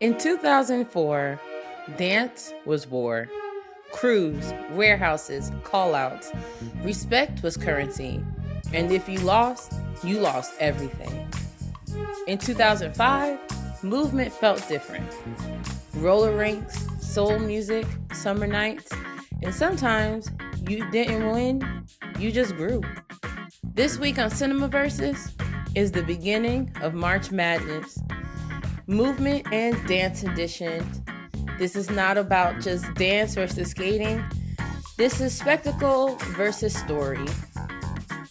In 2004, dance was war. Crews, warehouses, callouts. Respect was currency. And if you lost everything. In 2005, movement felt different. Roller rinks, soul music, summer nights, and sometimes you didn't win, you just grew. This week on Cinema Versus is the beginning of March Madness, movement and dance edition. This is not about just dance versus skating. This is spectacle versus story.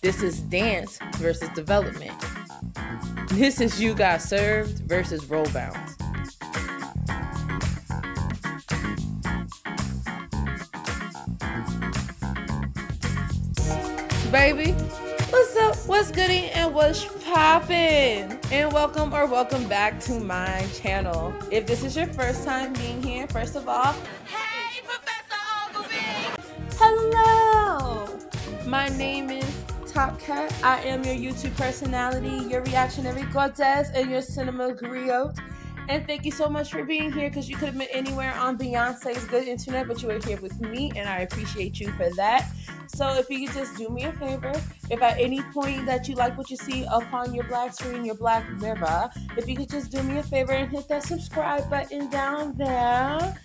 This is dance versus development. This is You Got Served versus Roll Bounce. Baby, what's up, what's goody, and what's poppin'? And welcome back to my channel. If this is your first time being here, first of all, hey, Professor Ogilvy! Hello! My name is Top Cat. I am your YouTube personality, your reactionary goddess, and your cinema griot. And thank you so much for being here, because you could have been anywhere on Beyonce's good internet, but you are here with me, and I appreciate you for that. So if you could just do me a favor, if at any point that you like what you see upon your black screen, your black mirror, if you could just do me a favor and hit that subscribe button down there,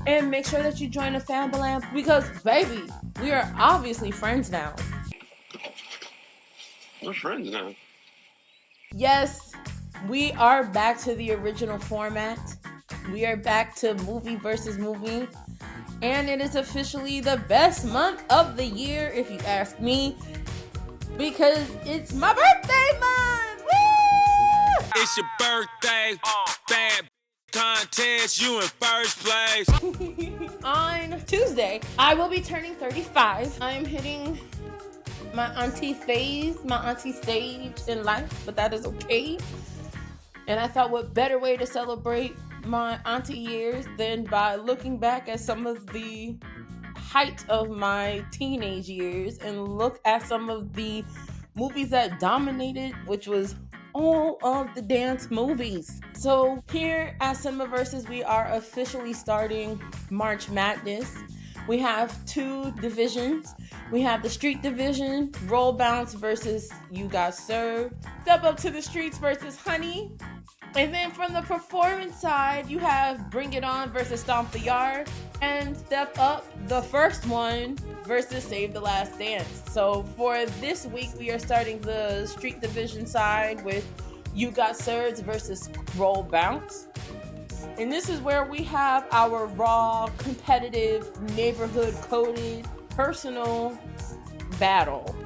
and make sure that you join the family, because baby, we are obviously friends now. We're friends now. Yes, we are back to the original format. We are back to movie versus movie. And it is officially the best month of the year, if you ask me, because it's my birthday month! Woo! It's your birthday, bad contest, you in first place. On Tuesday, I will be turning 35. I am hitting my auntie phase, my auntie stage in life, but that is okay. And I thought, what better way to celebrate my auntie years than by looking back at some of the height of my teenage years and look at some of the movies that dominated, which was all of the dance movies. So here at Cinema Versus, we are officially starting March Madness. We have two divisions. We have the street division, Roll Bounce versus You Got Served. Step Up to the Streets versus Honey. And then from the performance side, you have Bring It On versus Stomp the Yard. And Step Up, the first one, versus Save the Last Dance. So for this week, we are starting the street division side with You Got Served versus Roll Bounce. And this is where we have our raw, competitive, neighborhood-coded, personal battle.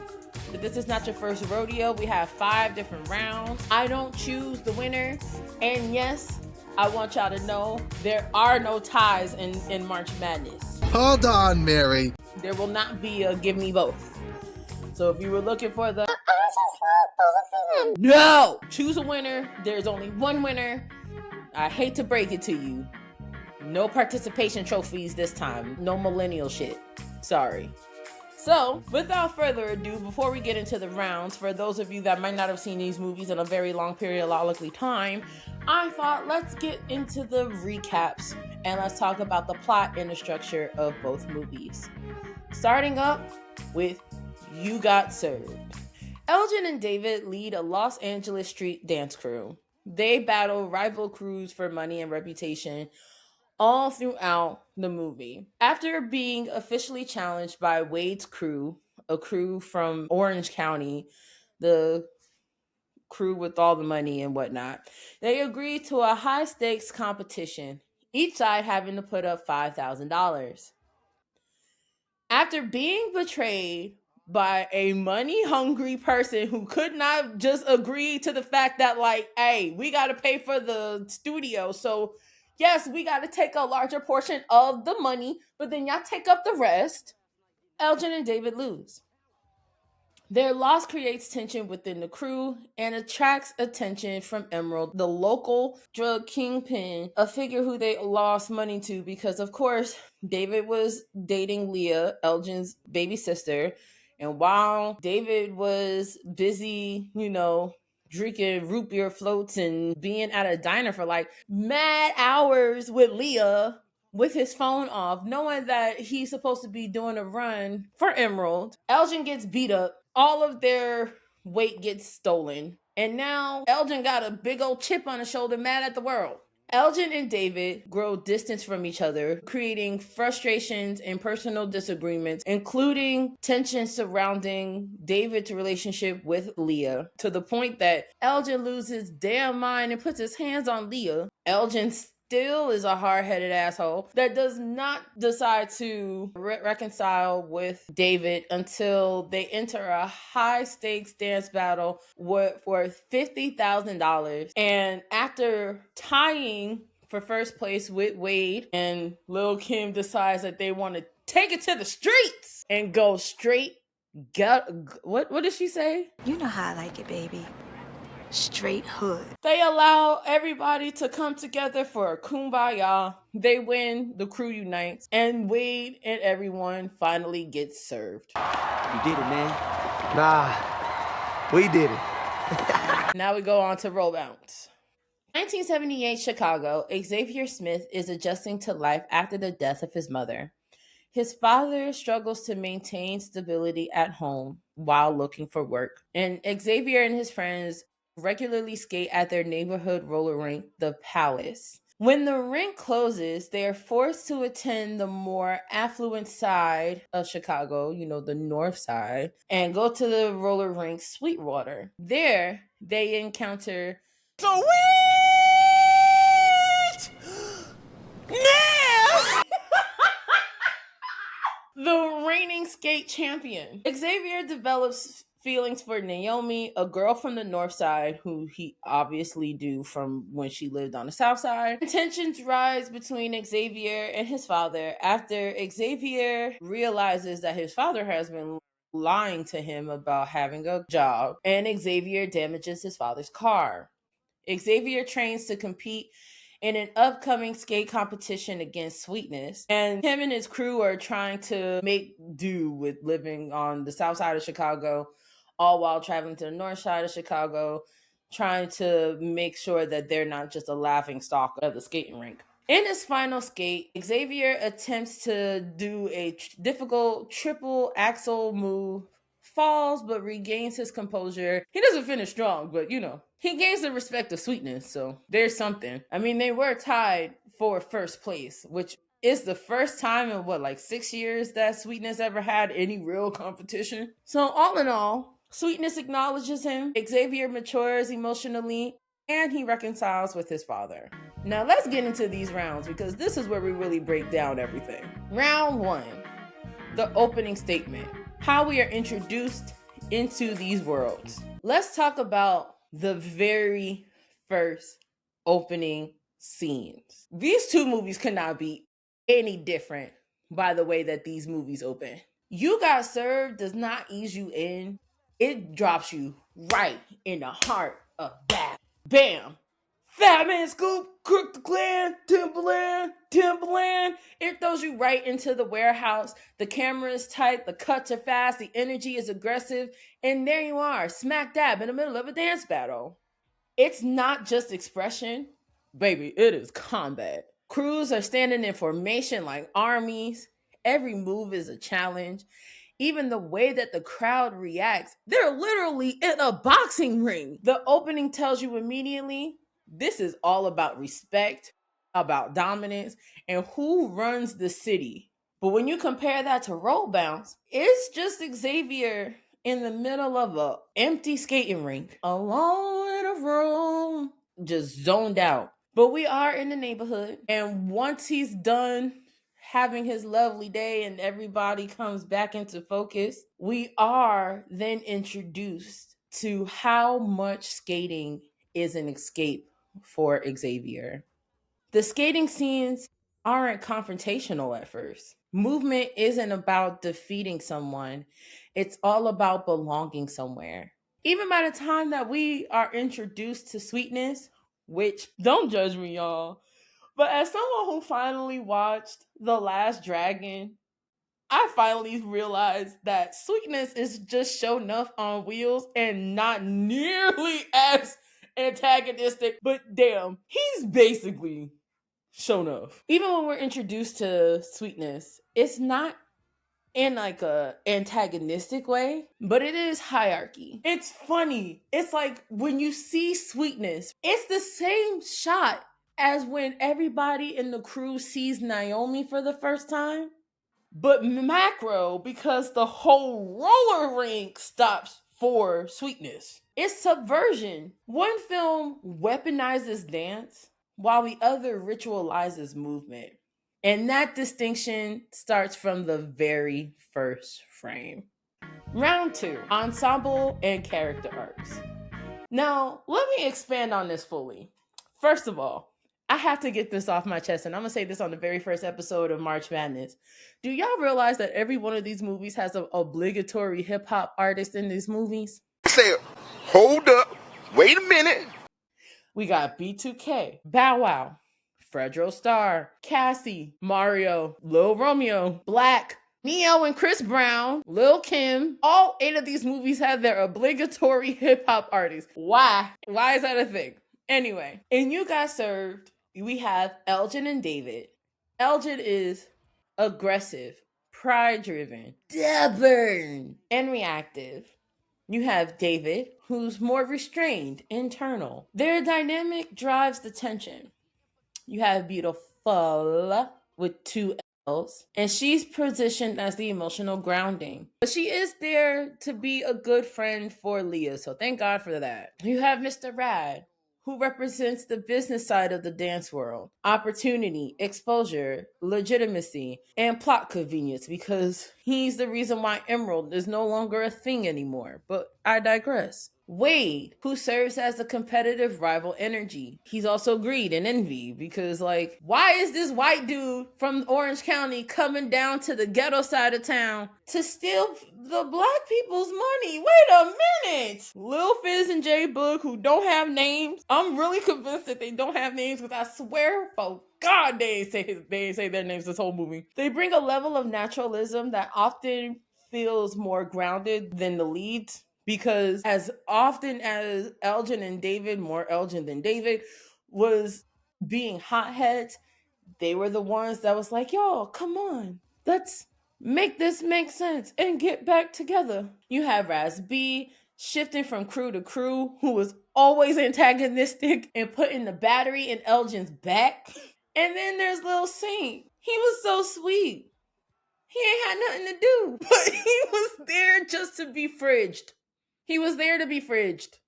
But this is not your first rodeo. We have 5 different rounds. I don't choose the winner. And yes, I want y'all to know there are no ties in March Madness. Hold on, Mary. There will not be a give me both. So if you were looking for the no, choose a winner. There's only one winner. I hate to break it to you. No participation trophies this time. No millennial shit. Sorry. So, without further ado, before we get into the rounds, for those of you that might not have seen these movies in a very long periodically time, I thought let's get into the recaps and let's talk about the plot and the structure of both movies. Starting up with You Got Served. Elgin and David lead a Los Angeles street dance crew. They battle rival crews for money and reputation all throughout the movie. After being officially challenged by Wade's crew, a crew from Orange County, the crew with all the money and whatnot, they agreed to a high-stakes competition, each side having to put up $5,000. After being betrayed by a money-hungry person who could not just agree to the fact that, like, hey, we got to pay for the studio, so yes, we got to take a larger portion of the money, but then y'all take up the rest. Elgin and David lose. Their loss creates tension within the crew and attracts attention from Emerald, the local drug kingpin, a figure who they lost money to because, of course, David was dating Leah, Elgin's baby sister. And while David was busy, drinking root beer floats and being at a diner for like mad hours with Leah with his phone off, knowing that he's supposed to be doing a run for Emerald. Elgin gets beat up. All of their weight gets stolen. And now Elgin got a big old chip on his shoulder, mad at the world. Elgin and David grow distance from each other, creating frustrations and personal disagreements, including tension surrounding David's relationship with Leah, to the point that Elgin loses his damn mind and puts his hands on Leah. Elgin still is a hard-headed asshole that does not decide to reconcile with David until they enter a high-stakes dance battle worth $50,000. And after tying for first place with Wade, and Lil' Kim decides that they want to take it to the streets and go straight. What did she say? You know how I like it, baby. Straight hood. They allow everybody to come together for a kumbaya. They win, the crew unites, and Wade and everyone finally gets served. You did it, man. Nah, we did it. Now we go on to Roll Bounce. 1978 Chicago, Xavier Smith is adjusting to life after the death of his mother. His father struggles to maintain stability at home while looking for work, and Xavier and his friends regularly skate at their neighborhood roller rink, the Palace. When the rink closes, they are forced to attend the more affluent side of Chicago, the north side, and go to the roller rink Sweetwater. There, they encounter Sweet! Yeah! the reigning skate champion. Xavier develops feelings for Naomi, a girl from the north side who he obviously do from when she lived on the south side. Tensions rise between Xavier and his father after Xavier realizes that his father has been lying to him about having a job, and Xavier damages his father's car. Xavier trains to compete in an upcoming skate competition against Sweetness, and him and his crew are trying to make do with living on the south side of Chicago, all while traveling to the north side of Chicago, trying to make sure that they're not just a laughing stock of the skating rink. In his final skate, Xavier attempts to do a difficult triple axel move, falls but regains his composure. He doesn't finish strong, but he gains the respect of Sweetness, so there's something. I mean, they were tied for first place, which is the first time in 6 years that Sweetness ever had any real competition. So all in all, Sweetness acknowledges him, Xavier matures emotionally, and he reconciles with his father. Now let's get into these rounds, because this is where we really break down everything. Round 1, the opening statement. How we are introduced into these worlds. Let's talk about the very first opening scenes. These two movies could not be any different by the way that these movies open. You Got Served does not ease you in. It drops you right in the heart of that. Bam! Fat Man Scoop, Crook the Clan, Timberland. It throws you right into the warehouse. The camera is tight, the cuts are fast, the energy is aggressive, and there you are, smack dab in the middle of a dance battle. It's not just expression, baby, it is combat. Crews are standing in formation like armies. Every move is a challenge. Even the way that the crowd reacts, they're literally in a boxing ring. The opening tells you immediately, this is all about respect, about dominance, and who runs the city. But when you compare that to Roll Bounce, it's just Xavier in the middle of an empty skating rink, alone in a room, just zoned out. But we are in the neighborhood, and once he's done having his lovely day and everybody comes back into focus, we are then introduced to how much skating is an escape for Xavier. The skating scenes aren't confrontational at first. Movement isn't about defeating someone. It's all about belonging somewhere. Even by the time that we are introduced to Sweetness, which, don't judge me, y'all, but as someone who finally watched The Last Dragon, I finally realized that Sweetness is just show enough on wheels and not nearly as antagonistic, but damn, he's basically show enough. Even when we're introduced to Sweetness, it's not in like a antagonistic way, but it is hierarchy. It's funny. It's like when you see Sweetness, it's the same shot as when everybody in the crew sees Naomi for the first time, but macro because the whole roller rink stops for Sweetness. It's subversion. One film weaponizes dance while the other ritualizes movement. And that distinction starts from the very first frame. Round 2, ensemble and character arcs. Now, let me expand on this fully. First of all, I have to get this off my chest, and I'm gonna say this on the very first episode of March Madness. Do y'all realize that every one of these movies has an obligatory hip hop artist in these movies? Say, hold up, wait a minute. We got B2K, Bow Wow, Fredro Starr, Cassie, Mario, Lil Romeo, Black, Neo and Chris Brown, Lil Kim. All 8 of these movies have their obligatory hip hop artists. Why? Why is that a thing? Anyway, in You Got Served, we have Elgin and David. Elgin is aggressive, pride-driven, stubborn, and reactive. You have David, who's more restrained, internal. Their dynamic drives the tension. You have Beautiful with 2 L's, and she's positioned as the emotional grounding. But she is there to be a good friend for Leah, so thank God for that. You have Mr. Rad, who represents the business side of the dance world. Opportunity, exposure, legitimacy, and plot convenience, because he's the reason why Emerald is no longer a thing anymore. But I digress. Wade, who serves as a competitive rival energy. He's also greed and envy, because like, why is this white dude from Orange County coming down to the ghetto side of town to steal the black people's money? Wait a minute! Lil Fizz and J Boog, who don't have names. I'm really convinced that they don't have names, because I swear for God they ain't say their names this whole movie. They bring a level of naturalism that often feels more grounded than the leads. Because as often as Elgin and David, more Elgin than David, was being hotheads, they were the ones that was like, y'all, come on, let's make this make sense and get back together. You have Raz B shifting from crew to crew, who was always antagonistic and putting the battery in Elgin's back. And then there's Lil Saint. He was so sweet. He ain't had nothing to do, but he was there just to be fridged. He was there to be fridged.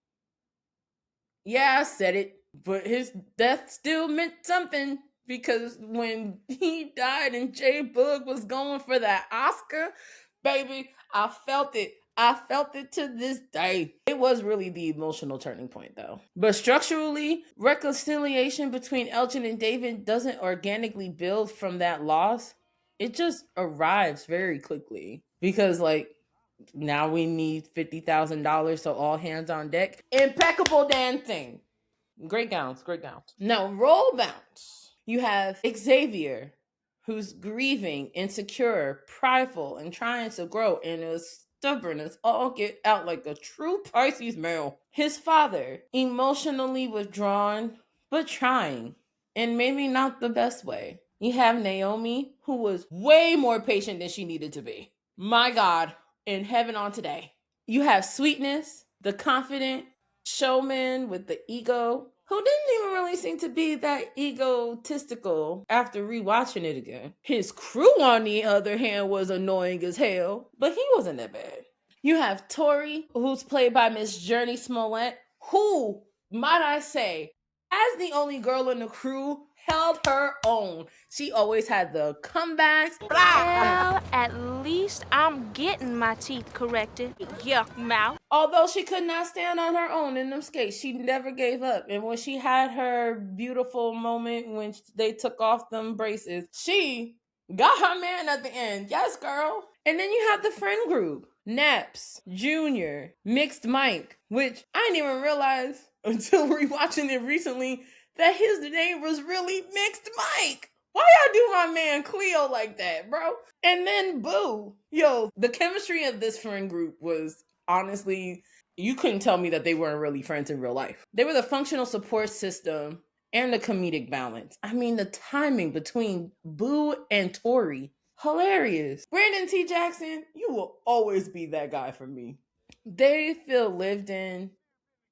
Yeah, I said it, but his death still meant something, because when he died and J Boog was going for that Oscar, baby, I felt it. I felt it to this day. It was really the emotional turning point, though. But structurally, reconciliation between Elgin and David doesn't organically build from that loss. It just arrives very quickly, because like, now we need $50,000, so all hands on deck. Impeccable dancing. Great gowns, great gowns. Now, roll bounce. You have Xavier, who's grieving, insecure, prideful, and trying to grow, and is stubborn as all get out, like a true Pisces male. His father, emotionally withdrawn, but trying, and maybe not the best way. You have Naomi, who was way more patient than she needed to be. My God. In heaven on today. You have Sweetness, the confident showman with the ego, who didn't even really seem to be that egotistical after rewatching it again. His crew, on the other hand, was annoying as hell, but he wasn't that bad. You have Tori, who's played by Miss Journey Smollett, who, might I say, as the only girl in the crew, held her own. She always had the comebacks. Well, at least I'm getting my teeth corrected. Yuck mouth. Although she could not stand on her own in them skates, she never gave up. And when she had her beautiful moment when they took off them braces, she got her man at the end. Yes, girl. And then you have the friend group. Naps, Junior, Mixed Mike, which I didn't even realize until rewatching it recently that his name was really Mixed Mike. Why y'all do my man Cleo like that, bro? And then Boo. Yo, the chemistry of this friend group was honestly, you couldn't tell me that they weren't really friends in real life. They were the functional support system and the comedic balance. I mean, the timing between Boo and Tori, hilarious. Brandon T. Jackson, you will always be that guy for me. They feel lived in.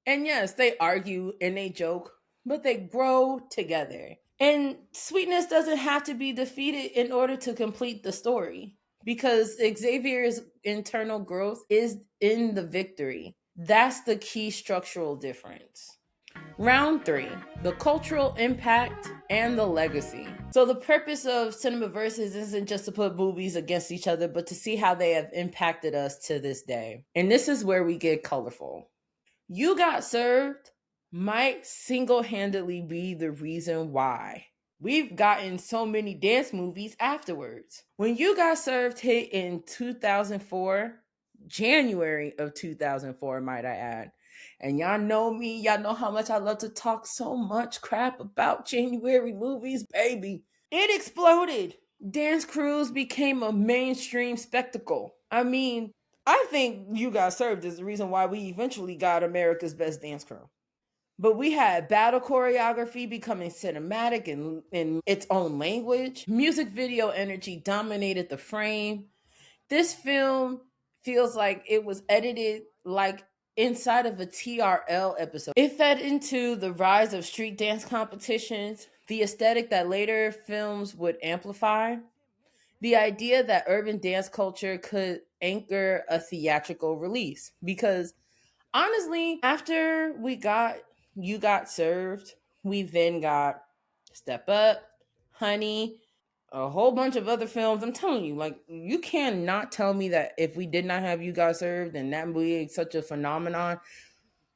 And yes, they argue and they joke, but they grow together. And sweetness doesn't have to be defeated in order to complete the story, because Xavier's internal growth is in the victory. That's the key structural difference. Round 3, the cultural impact and the legacy. So the purpose of Cinema Versus isn't just to put movies against each other, but to see how they have impacted us to this day. And this is where we get colorful. You Got Served might single-handedly be the reason why we've gotten so many dance movies afterwards. When You Got Served hit in 2004, January of 2004, might I add. And y'all know me, y'all know how much I love to talk so much crap about January movies, baby. It exploded. Dance crews became a mainstream spectacle. I mean, I think You Got Served is the reason why we eventually got America's Best Dance Crew. But we had battle choreography becoming cinematic in its own language. Music video energy dominated the frame. This film feels like it was edited like inside of a TRL episode. It fed into the rise of street dance competitions, the aesthetic that later films would amplify, the idea that urban dance culture could anchor a theatrical release. Because honestly, after we got You Got Served, we then got Step Up, Honey, a whole bunch of other films. I'm telling you, like, you cannot tell me that if we did not have You Got Served and that movie is such a phenomenon,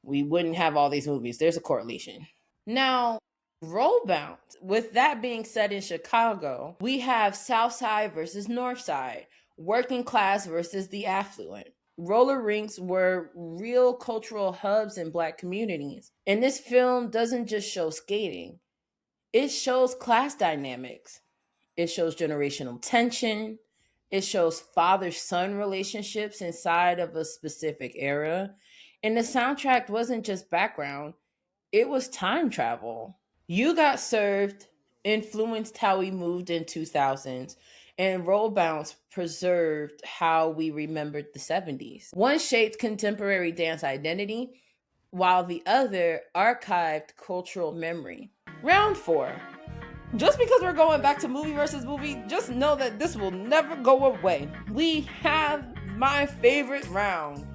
we wouldn't have all these movies. There's a correlation. Now, Roll Bounce. With that being said, in Chicago, we have South Side versus North Side, working class versus the affluent. Roller rinks were real cultural hubs in Black communities. And this film doesn't just show skating, it shows class dynamics. It shows generational tension. It shows father-son relationships inside of a specific era. And the soundtrack wasn't just background, it was time travel. You Got Served influenced how we moved in 2000s, and Roll Bounce preserved how we remembered the 70s. One shaped contemporary dance identity, while the other archived cultural memory. Round 4. Just because we're going back to movie versus movie, just know that this will never go away. We have my favorite round.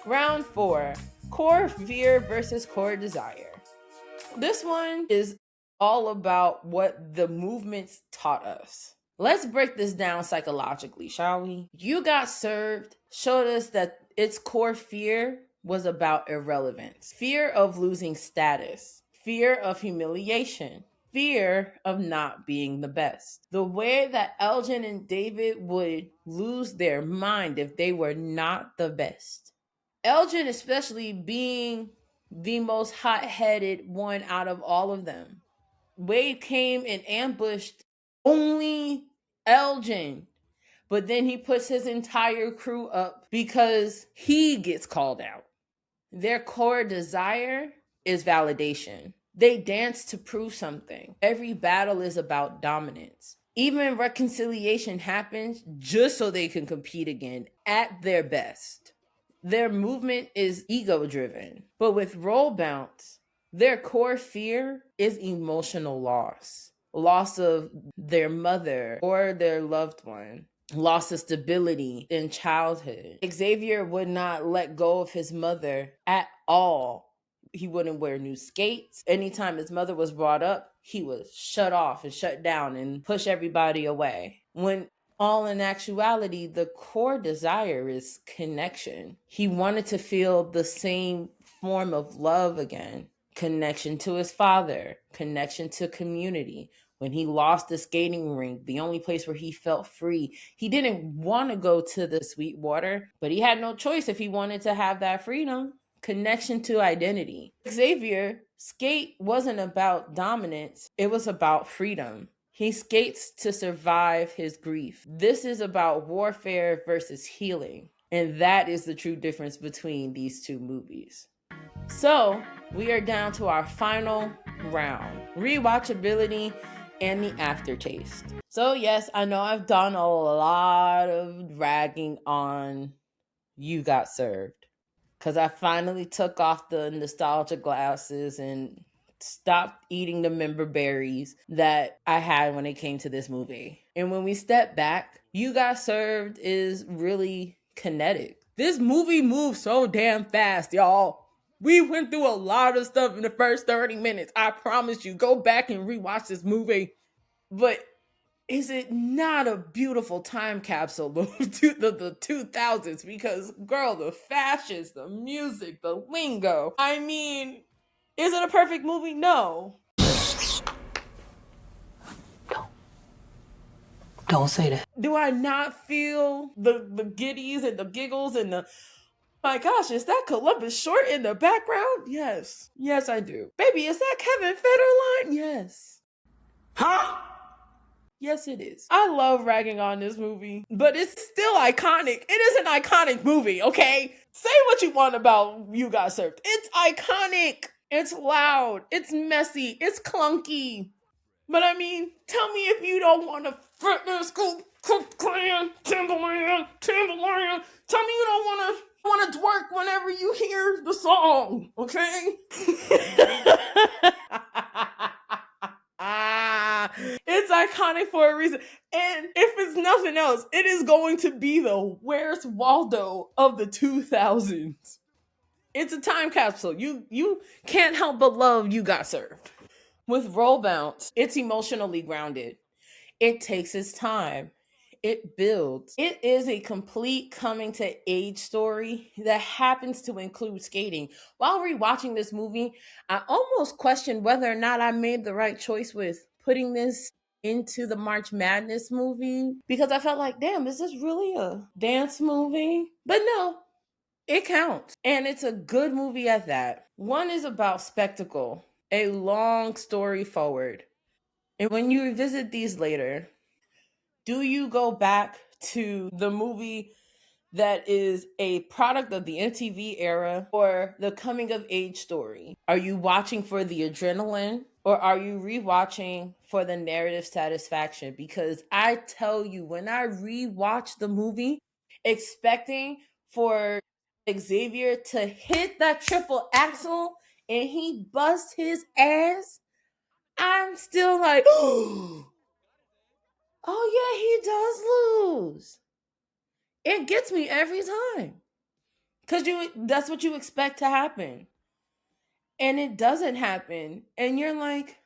Round 4, core fear versus core desire. This one is all about what the movements taught us. Let's break this down psychologically, shall we? You Got Served showed us that its core fear was about irrelevance, fear of losing status, fear of humiliation, fear of not being the best. The way that Elgin and David would lose their mind if they were not the best. Elgin especially being the most hot-headed one out of all of them. Wade came and ambushed only Elgin, but then he puts his entire crew up because he gets called out. Their core desire is validation. They dance to prove something. Every battle is about dominance. Even reconciliation happens just so they can compete again at their best. Their movement is ego-driven. But with Roll Bounce, their core fear is emotional loss. Loss of their mother or their loved one. Loss of stability in childhood. Xavier would not let go of his mother at all. He wouldn't wear new skates. Anytime his mother was brought up, he would shut off and shut down and push everybody away. When all in actuality, the core desire is connection. He wanted to feel the same form of love again. Connection to his father, connection to community. When he lost the skating rink, the only place where he felt free, he didn't want to go to the Sweetwater, but he had no choice if he wanted to have that freedom. Connection to identity. Xavier, skate wasn't about dominance, it was about freedom. He skates to survive his grief. This is about warfare versus healing. And that is the true difference between these two movies. So we are down to our final round, rewatchability and the aftertaste. So yes, I know I've done a lot of ragging on You Got Served, because I finally took off the nostalgia glasses and stopped eating the member berries that I had when it came to this movie. And when we step back, You Got Served is really kinetic. This movie moves so damn fast, y'all. We went through a lot of stuff in the first 30 minutes. I promise you, go back and rewatch this movie. But is it not a beautiful time capsule of the 2000s? Because, girl, the fashions, the music, the lingo. I mean, is it a perfect movie? No. Don't say that. Do I not feel the giddies and the giggles and the, my gosh, is that Columbus Short in the background? Yes. Yes, I do. Baby, is that Kevin Federline? Yes. Huh? Yes, it is. I love ragging on this movie, but it's still iconic. It is an iconic movie, okay? Say what you want about You Got Served. It's iconic. It's loud. It's messy. It's clunky. But I mean, tell me if you don't want to fitness, Timberland. Tell me you don't want to twerk whenever you hear the song, okay? It's iconic for a reason. And if it's nothing else, it is going to be the Where's Waldo of the 2000s. It's a time capsule. You can't help but love You Got Served. With Roll Bounce, it's emotionally grounded. It takes its time. It builds. It is a complete coming to age story that happens to include skating. While rewatching this movie, I almost questioned whether or not I made the right choice with putting this into the March Madness movie, because I felt like, damn, is this really a dance movie? But no, it counts. And it's a good movie at that. One is about spectacle, a long story forward. And when you revisit these later, do you go back to the movie that is a product of the MTV era or the coming of age story? Are you watching for the adrenaline or are you rewatching for the narrative satisfaction? Because I tell you, when I rewatch the movie, expecting for Xavier to hit that triple axel and he busts his ass, I'm still like, oh yeah, he does lose. It gets me every time. Because that's what you expect to happen. And it doesn't happen. And you're like,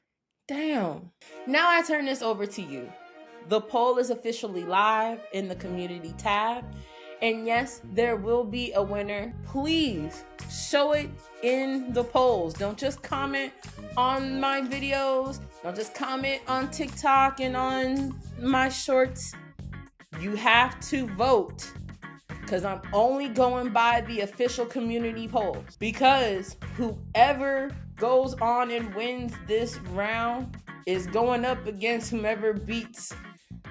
damn. Now I turn this over to you. The poll is officially live in the community tab. And yes, there will be a winner. Please show it in the polls. Don't just comment on my videos. Don't just comment on TikTok and on my shorts. You have to vote, because I'm only going by the official community polls. Because whoever goes on and wins this round is going up against whomever beats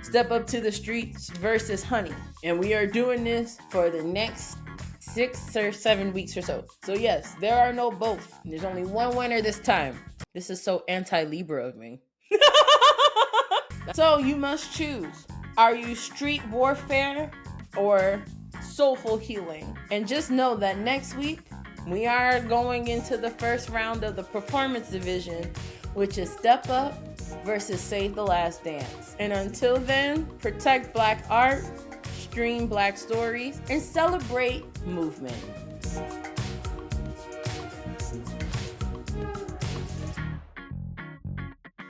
Step Up to the Streets versus Honey. And we are doing this for the next 6 or 7 weeks or so. So yes, there are no both. There's only one winner this time. This is so anti-Libra of me. So you must choose. Are you street warfare or soulful healing? And just know that next week, we are going into the first round of the performance division, which is Step Up versus Save the Last Dance. And until then, protect Black art, stream Black stories, and celebrate movement.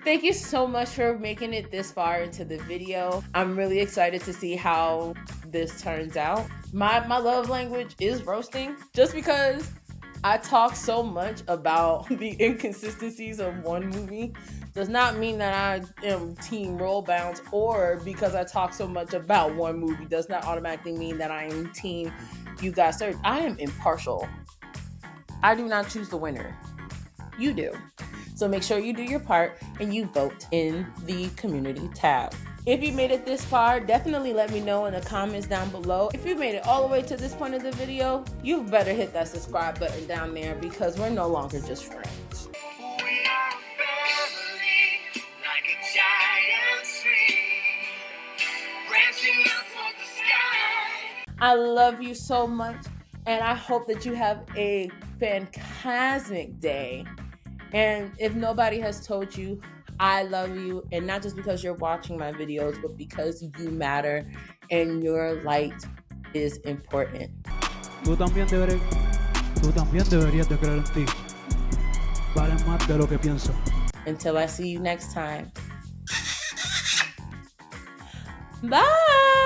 Thank you so much for making it this far into the video. I'm really excited to see how this turns out. My love language is roasting, just because I talk so much about the inconsistencies of one movie does not mean that I am team Roll Bounce, or because I talk so much about one movie does not automatically mean that I am team You Got Served. I am impartial. I do not choose the winner. You do. So make sure you do your part and you vote in the community tab. If you made it this far, definitely let me know in the comments down below. If you made it all the way to this point of the video, you better hit that subscribe button down there because we're no longer just friends. I love you so much, and I hope that you have a fantastic day. And if nobody has told you, I love you, and not just because you're watching my videos, but because you matter and your light is important. Tú también deberías de creer en ti. Vales más de lo que pienso. Until I see you next time. Bye!